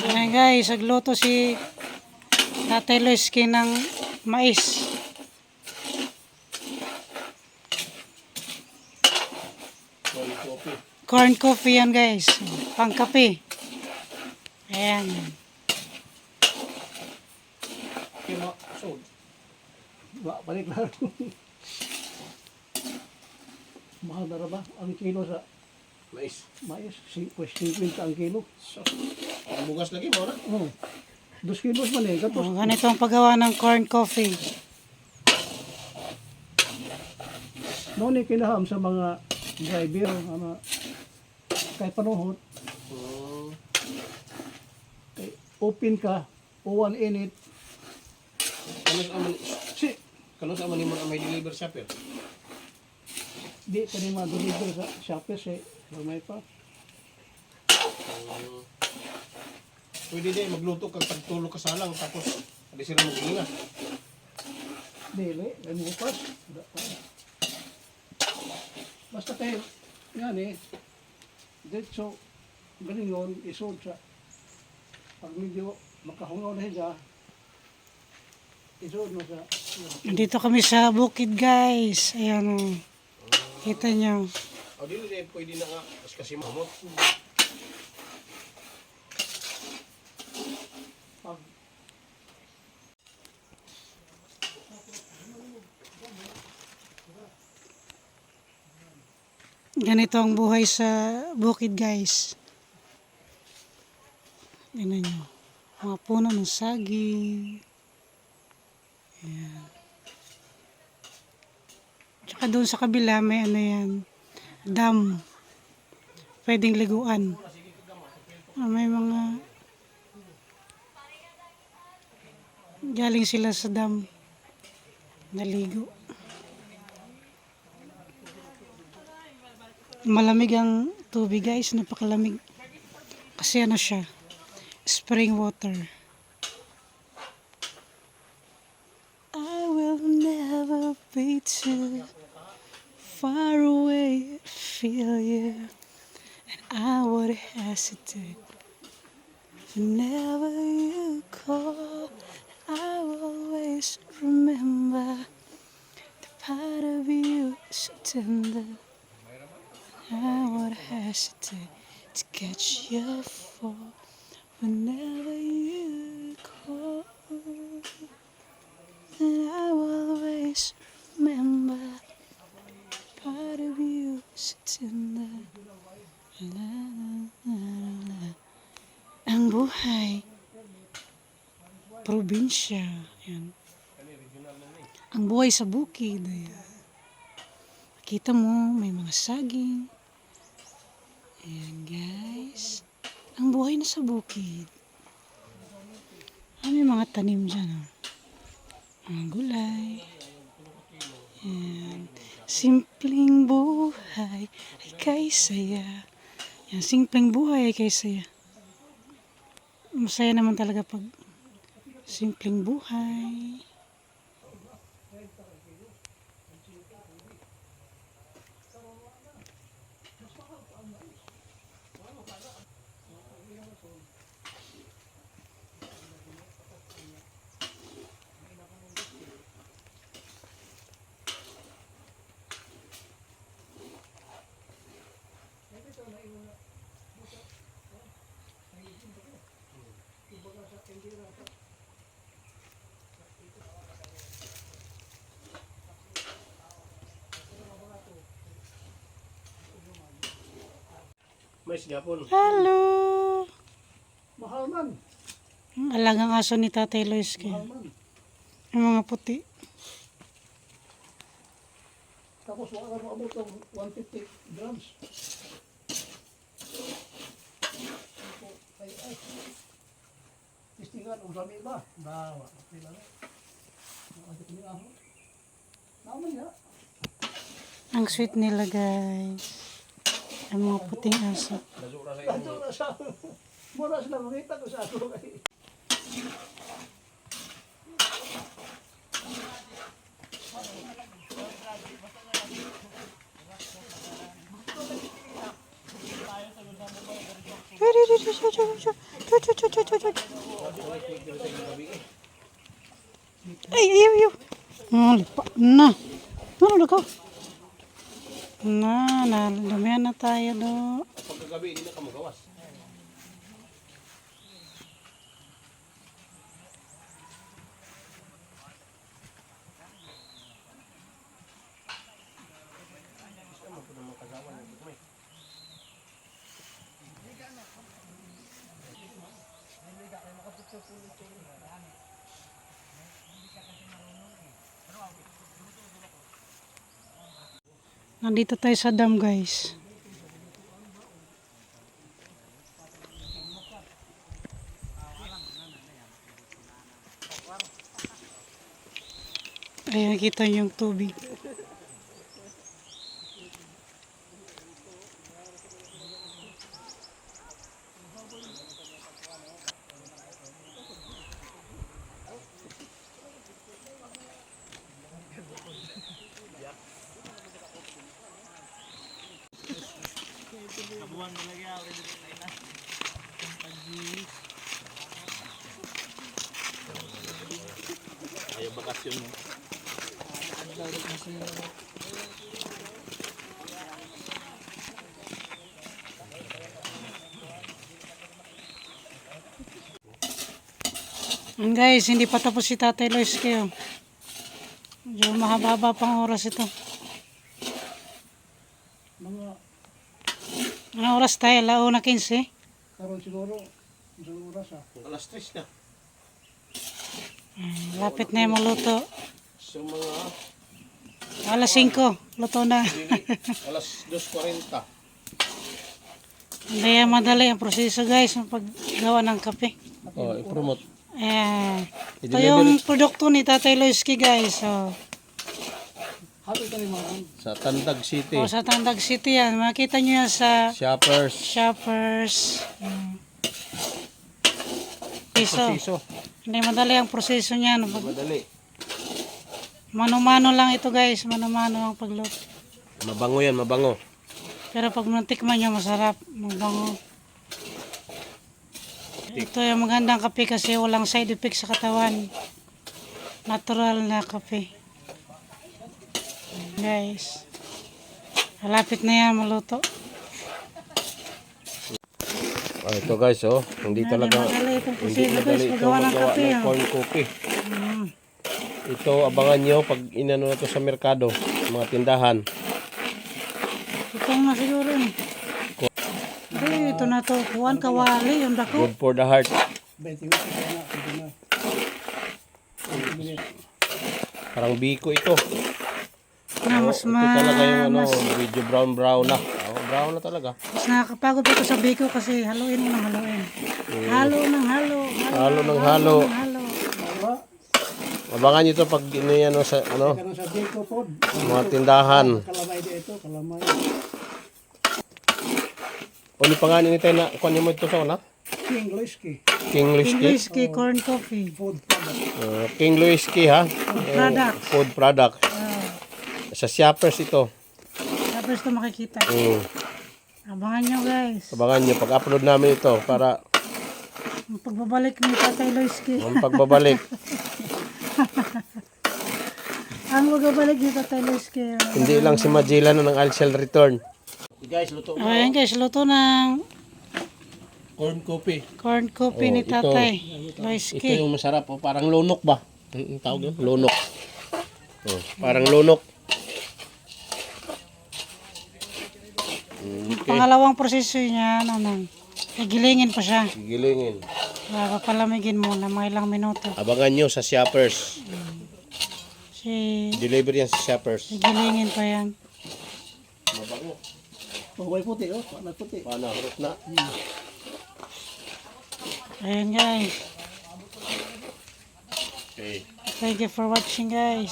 Ayan guys, nagluto si Tatay Loiski ng mais. Corn coffee yan guys. Pang kape. Ayan. Balik na. Mahal na ba ang kilo sa mais? Pues 50 ang kilo. Ang bugas lagi mo na? Oo. 2 kilos man eh. Kapos. Ganito ang paggawa ng corn coffee. Noon eh kinaham sa mga driver, kay panuhot, kay open ka, uwan init. Kano sa man ang may deliver shopper? Di pa rin ma-deliver sa Shopee eh. May pa. Pwede din magluto kag pagtulog ka sa lang tapos adi sila maglinga. Dili, ay bukas. Basta kayo, yan eh. So, galing yun, isod sa pag medyo makahungaw na siya, isod mo sa Dito kami sa bukid guys. Ayan o. Kita nyo. O dili din pwede na nga kasi mamot. pag Ganito ang buhay sa bukid guys. Tingnan nyo. Mga puno ng saging. Ayan. Tsaka doon sa kabila may ano yan. Dam. Pwedeng liguan. May mga galing sila sa dam. Naligo. Malamig ang tubig guys, napakalamig. Kasi ano siya, spring water. I will never be too far away to feel you. And I would hesitate whenever you call. I will always remember the part of you so tender. I would hesitate to catch your fall whenever you call. And I will always remember part of you so tender. La, la, la. Ang buhay, probinsya, yan. Ang buhay sa bukid, ayan. Kita mo, may mga saging. Ayan guys. Ang buhay na sa bukid. May mga tanim dyan. Mga gulay. Ayan. Simpleng buhay ay kay saya. Ayan, simpleng buhay ay kay saya. Masaya naman talaga pag simpleng buhay. Mais gapon. Hello! mahal man. Ang alagang aso ni Tatay Loiski. Mahal man. Ang mga puti. Tapos wala mo abot ng 150 grams. Ay. Tistingan, usami ba? Bawa. Okay lang. Naman ya. Ang sweet nila guys. Ang mga puting aso. Nasura sa Ito na sa... Mura sila makita ko sa ako. Ay, ayaw, ayaw. Lipa na. Ano na ka? Damihan na tayo do. Pagkagabi, hindi na ka magawas. Nandito tayo sa dam, guys. Ayan, nakita niyo yung tubig. Ayaw bakasyon mo. And guys, hindi pa tapos si Tatay Lois kayo. Medyo mahaba pang oras ito. Mga Anong oras tayo? 1:15. karon siguro isang oras Alas 3 na. Lapit na yung maluto. So mga Alas 5, luto na. alas 2:40. Hindi yan madali ang proseso, guys, ng paggawa ng kape. Oh, i-promote. Ayan. Ito I-deliver yung produkto ni Tatay Loiski, guys. So, Happy ka naman. Sa Tandag City. sa Tandag City yan. Makita nyo yan sa Shoppers. shoppers. Piso. Prosiso. Hindi madali ang proseso niyan. Madali. Mano-mano lang ito, guys. Mano-mano ang pagluto. Mabango yan, mabango. Pero pag natikman nyo, masarap. Mabango. Ito yung magandang kape kasi walang side effect sa katawan. Natural na kape. Guys. Malapit na yan maluto. Ito guys, oh. Hindi talaga Madali itong hindi proseso, guys. madali ito Magawa ng magawa kape. ng corn coffee. Ito abangan nyo pag inano na to sa merkado, mga tindahan. Itong na siguro yun. Ay, ito na to. Kuwan, kawali. Yung dako. Good for the heart. 20 minutes na, pwede na. 20 minutes. Parang biko ito. Na mas Ito talaga yung ano, mas medyo brown na. Oh, brown na talaga. nakakapagod ito sa biko kasi haluin mo ng haluin. Halo ng halo. Halo ng halo. Halo. Diba? Abangan nyo ito pag ano sa ano, Karon sa Biko Food. mga tindahan. Kalamay dito, kalamay. Ano pa nga nito na kunin mo ito sa una? King Leski. King Louis Key. Whiskey, corn coffee. Food product. King Louis Key ha. Product. Food product. Sa Shoppers ito. Tapos ito makikita. Abangan nyo, guys. Abangan nyo pag-upload namin ito para Ang pagbabalik ni Tatay Loiski. ang pagbabalik. Ang pagbabalik ni Tatay Loiski. Hindi lang si Magellan ng I shall return. Guys, luto Ayan, guys, luto ng corn coffee. corn coffee Oh, ni ito. Tatay Ito Loiski. yung masarap, oh, parang lunok ba? Ang tawag yun? Lunok. Oh, parang lunok. Okay. Pangalawang proseso niya, ano, igilingin pa siya. Gilingin. Papalamigin muna, mga ilang minuto. Abangan nyo sa Shoppers. Si Deliver yan sa Shoppers. igilingin pa yan. Mabango. Oh, may puti, oh. May puti. Paano? Harap na. Ayan, guys. Okay. Thank you for watching, guys.